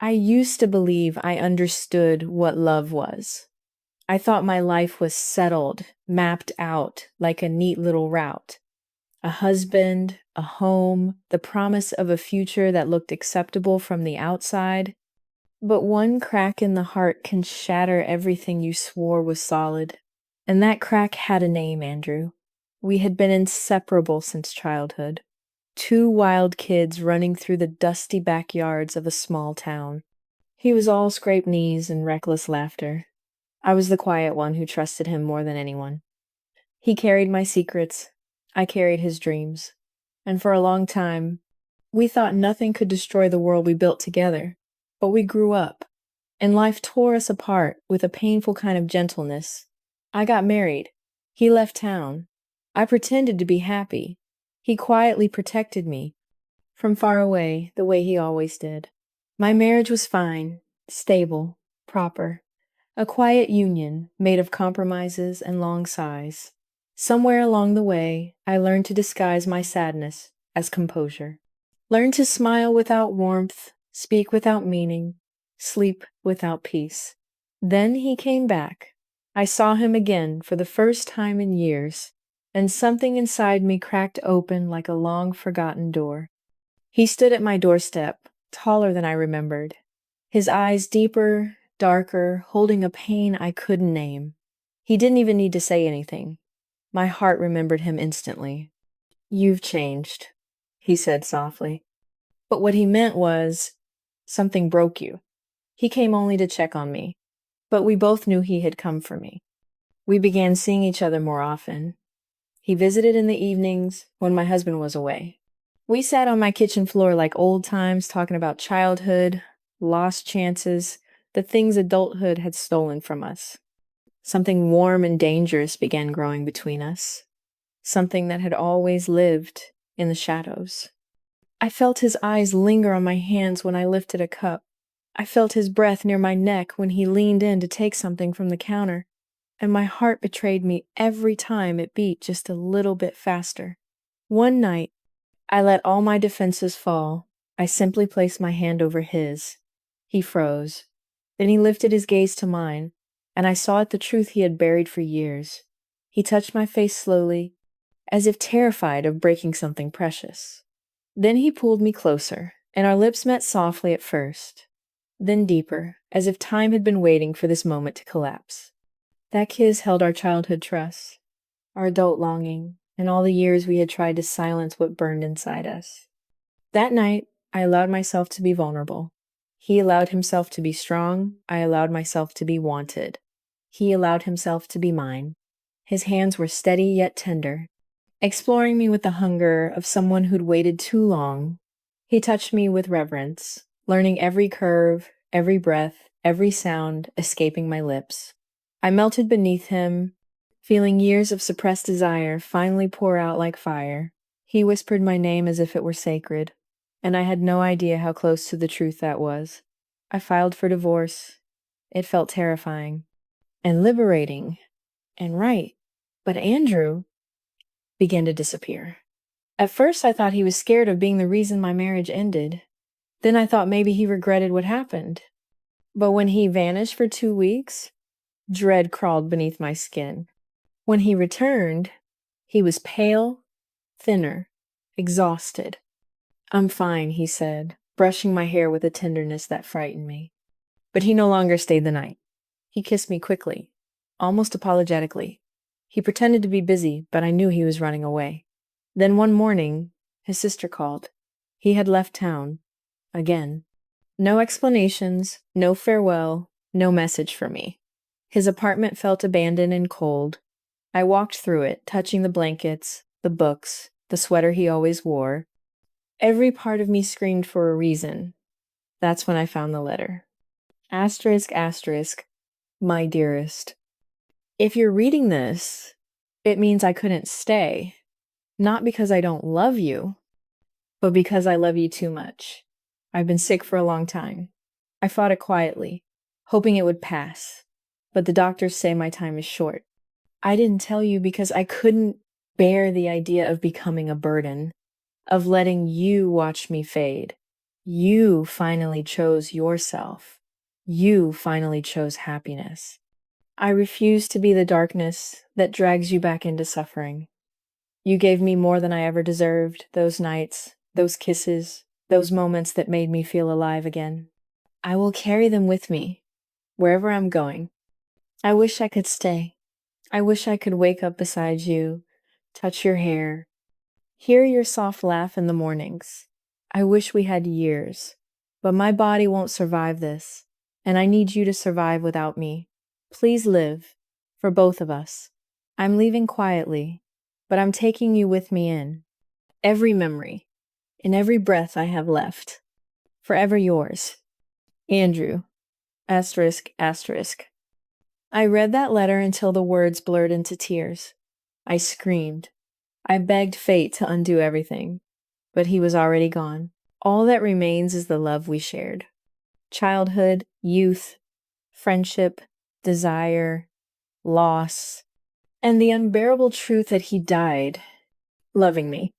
I used to believe I understood what love was. I thought my life was settled, mapped out like a neat little route. A husband, a home, the promise of a future that looked acceptable from the outside. But one crack in the heart can shatter everything you swore was solid. And that crack had a name, Andrew. We had been inseparable since childhood. Two wild kids running through the dusty backyards of a small town. He was all scraped knees and reckless laughter. I was the quiet one who trusted him more than anyone. He carried my secrets. I carried his dreams. And for a long time, we thought nothing could destroy the world we built together. But we grew up, and life tore us apart with a painful kind of gentleness. I got married. He left town. I pretended to be happy. He quietly protected me from far away, the way he always did. My marriage was fine, stable, proper. A quiet union made of compromises and long sighs. Somewhere along the way, I learned to disguise my sadness as composure. Learned to smile without warmth, speak without meaning, sleep without peace. Then he came back. I saw him again for the first time in years, and something inside me cracked open like a long-forgotten door. He stood at my doorstep, taller than I remembered, his eyes deeper, darker, holding a pain I couldn't name. He didn't even need to say anything. My heart remembered him instantly. "You've changed," he said softly. But what he meant was, something broke you. He came only to check on me, but we both knew he had come for me. We began seeing each other more often. He visited in the evenings when my husband was away. We sat on my kitchen floor like old times, talking about childhood, lost chances, the things adulthood had stolen from us. Something warm and dangerous began growing between us, something that had always lived in the shadows. I felt his eyes linger on my hands when I lifted a cup. I felt his breath near my neck when he leaned in to take something from the counter, and my heart betrayed me every time it beat just a little bit faster. One night, I let all my defenses fall. I simply placed my hand over his. He froze. Then he lifted his gaze to mine, and I saw the truth he had buried for years. He touched my face slowly, as if terrified of breaking something precious. Then he pulled me closer, and our lips met softly at first, then deeper, as if time had been waiting for this moment to collapse. That kiss held our childhood trust, our adult longing, and all the years we had tried to silence what burned inside us. That night, I allowed myself to be vulnerable. He allowed himself to be strong. I allowed myself to be wanted. He allowed himself to be mine. His hands were steady yet tender, exploring me with the hunger of someone who'd waited too long. He touched me with reverence, learning every curve, every breath, every sound escaping my lips. I melted beneath him, feeling years of suppressed desire finally pour out like fire. He whispered my name as if it were sacred, and I had no idea how close to the truth that was. I filed for divorce. It felt terrifying and liberating and right. But Andrew began to disappear. At first, I thought he was scared of being the reason my marriage ended. Then I thought maybe he regretted what happened. But when he vanished for 2 weeks, dread crawled beneath my skin. When he returned, he was pale, thinner, exhausted. "I'm fine," he said, brushing my hair with a tenderness that frightened me. But he no longer stayed the night. He kissed me quickly, almost apologetically. He pretended to be busy, but I knew he was running away. Then one morning, his sister called. He had left town. Again. No explanations, no farewell, no message for me. His apartment felt abandoned and cold. I walked through it, touching the blankets, the books, the sweater he always wore. Every part of me screamed for a reason. That's when I found the letter. Asterisk, asterisk, my dearest. If you're reading this, it means I couldn't stay. Not because I don't love you, but because I love you too much. I've been sick for a long time. I fought it quietly, hoping it would pass. But the doctors say my time is short. I didn't tell you because I couldn't bear the idea of becoming a burden, of letting you watch me fade. You finally chose yourself. You finally chose happiness. I refuse to be the darkness that drags you back into suffering. You gave me more than I ever deserved, those nights, those kisses, those moments that made me feel alive again. I will carry them with me, wherever I'm going. I wish I could stay. I wish I could wake up beside you, touch your hair, hear your soft laugh in the mornings. I wish we had years, but my body won't survive this, and I need you to survive without me. Please live, for both of us. I'm leaving quietly, but I'm taking you with me in every memory, in every breath I have left. Forever yours, Andrew. Asterisk, asterisk. I read that letter until the words blurred into tears. I screamed. I begged fate to undo everything, but he was already gone. All that remains is the love we shared. Childhood, youth, friendship, desire, loss, and the unbearable truth that he died loving me.